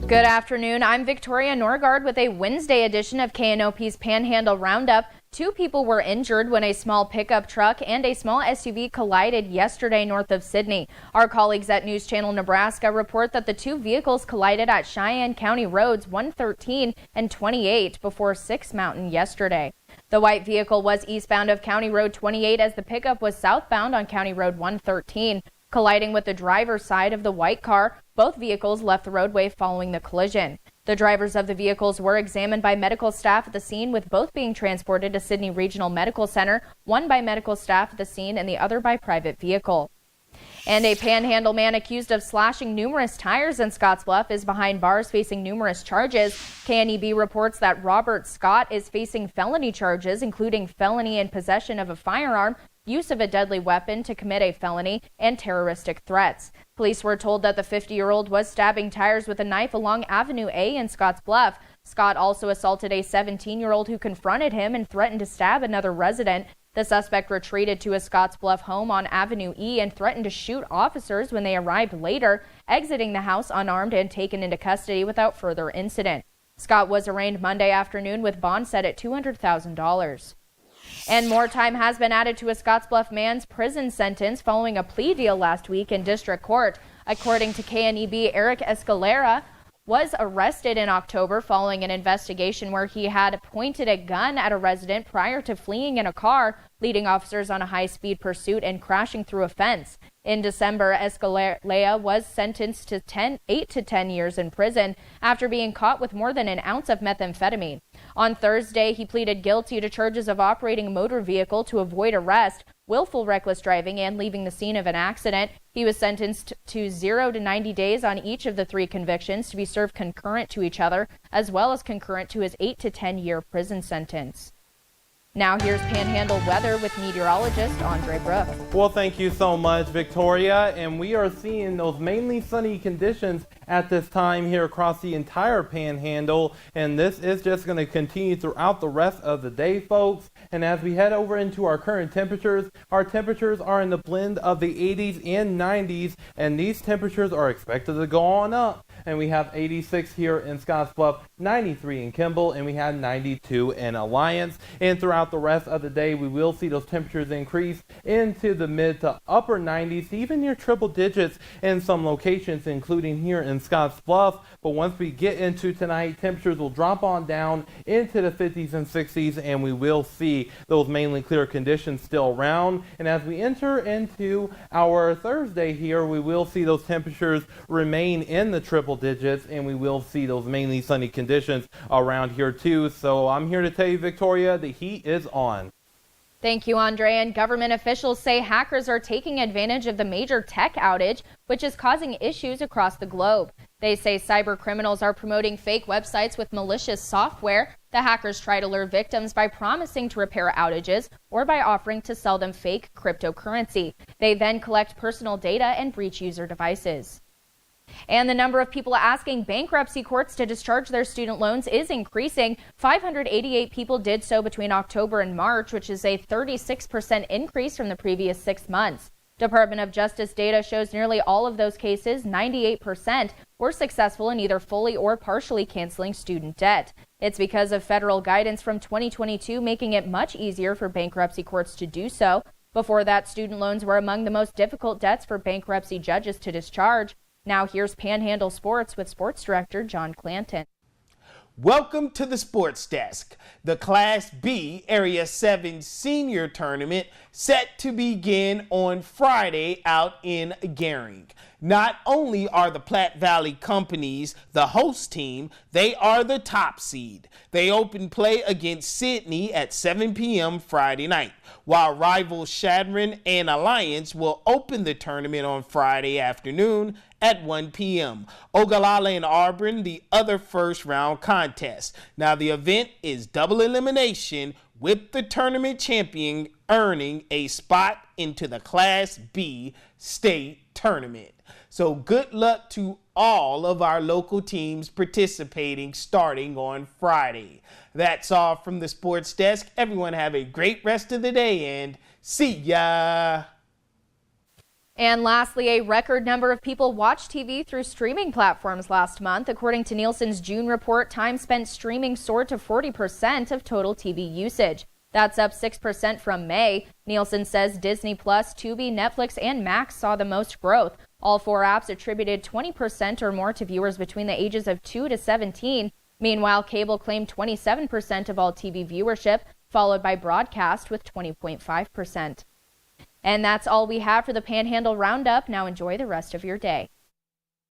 Good afternoon. I'm Victoria Norgard with a Wednesday edition of KNOP's Panhandle Roundup. 2 people were injured when a small pickup truck and a small SUV collided yesterday north of Sidney. Our colleagues at News Channel Nebraska report that the 2 vehicles collided at Cheyenne County Roads 113 and 28 before 6 Mountain yesterday. The white vehicle was eastbound of County Road 28 as the pickup was southbound on County Road 113. Colliding with the driver's side of the white car, both vehicles left the roadway following the collision. The drivers of the vehicles were examined by medical staff at the scene, with both being transported to Sidney Regional Medical Center, one by medical staff at the scene and the other by private vehicle. And a Panhandle man accused of slashing numerous tires in Scottsbluff is behind bars facing numerous charges. KNEB reports that Robert Scott is facing felony charges, including felony in possession of a firearm, use of a deadly weapon to commit a felony, and terroristic threats. Police were told that the 50-year-old was stabbing tires with a knife along Avenue A in Scottsbluff. Scott also assaulted a 17-year-old who confronted him and threatened to stab another resident. The suspect retreated to a Scottsbluff home on Avenue E and threatened to shoot officers when they arrived later, exiting the house unarmed and taken into custody without further incident. Scott was arraigned Monday afternoon with bond set at $200,000. And more time has been added to a Scottsbluff man's prison sentence following a plea deal last week in district court. According to KNEB, Eric Escalera was arrested in October following an investigation where he had pointed a gun at a resident prior to fleeing in a car, leading officers on a high-speed pursuit and crashing through a fence. In December, Escalera was sentenced to 8 to 10 years in prison after being caught with more than an ounce of methamphetamine. On Thursday, he pleaded guilty to charges of operating a motor vehicle to avoid arrest, willful reckless driving, and leaving the scene of an accident. He was sentenced to 0 to 90 days on each of the 3 convictions to be served concurrent to each other, as well as concurrent to his 8 to 10 year prison sentence. Now here's Panhandle weather with meteorologist Andre Brook. Well, thank you so much, Victoria. And we are seeing those mainly sunny conditions at this time here across the entire Panhandle. And this is just going to continue throughout the rest of the day, folks. And as we head over into our current temperatures, our temperatures are in the blend of the 80s and 90s. And these temperatures are expected to go on up. And we have 86 here in Scottsbluff, 93 in Kimball, and we have 92 in Alliance. And throughout the rest of the day, we will see those temperatures increase into the mid to upper 90s, even near triple digits in some locations, including here in Scottsbluff. But once we get into tonight, temperatures will drop on down into the 50s and 60s, and we will see those mainly clear conditions still around. And as we enter into our Thursday here, we will see those temperatures remain in the triple digits, and we will see those mainly sunny conditions around here too. So I'm here to tell you, Victoria, the heat is on. Thank you, Andre. And government officials say hackers are taking advantage of the major tech outage, which is causing issues across the globe. They say cyber criminals are promoting fake websites with malicious software. The hackers try to lure victims by promising to repair outages or by offering to sell them fake cryptocurrency. They then collect personal data and breach user devices. And the number of people asking bankruptcy courts to discharge their student loans is increasing. 588 people did so between October and March, which is a 36% increase from the previous 6 months. Department of Justice data shows nearly all of those cases, 98%, were successful in either fully or partially canceling student debt. It's because of federal guidance from 2022 making it much easier for bankruptcy courts to do so. Before that, student loans were among the most difficult debts for bankruptcy judges to discharge. Now here's Panhandle Sports with Sports Director John Clanton. Welcome to the Sports Desk. The Class B Area 7 Senior Tournament set to begin on Friday out in Gehring. Not only are the Platte Valley Companies the host team, they are the top seed. They open play against Sidney at 7 p.m. Friday night, while rivals Chadron and Alliance will open the tournament on Friday afternoon at 1 p.m. Ogallala and Auburn, the other first round contest. Now the event is double elimination, with the tournament champion earning a spot into the Class B state tournament. So good luck to all of our local teams participating starting on Friday. That's all from the Sports Desk. Everyone have a great rest of the day and see ya. And lastly, a record number of people watched TV through streaming platforms last month. According to Nielsen's June report, time spent streaming soared to 40% of total TV usage. That's up 6% from May. Nielsen says Disney+, Tubi, Netflix, and Max saw the most growth. All four apps attributed 20% or more to viewers between the ages of 2 to 17. Meanwhile, cable claimed 27% of all TV viewership, followed by broadcast with 20.5%. And that's all we have for the Panhandle Roundup. Now enjoy the rest of your day.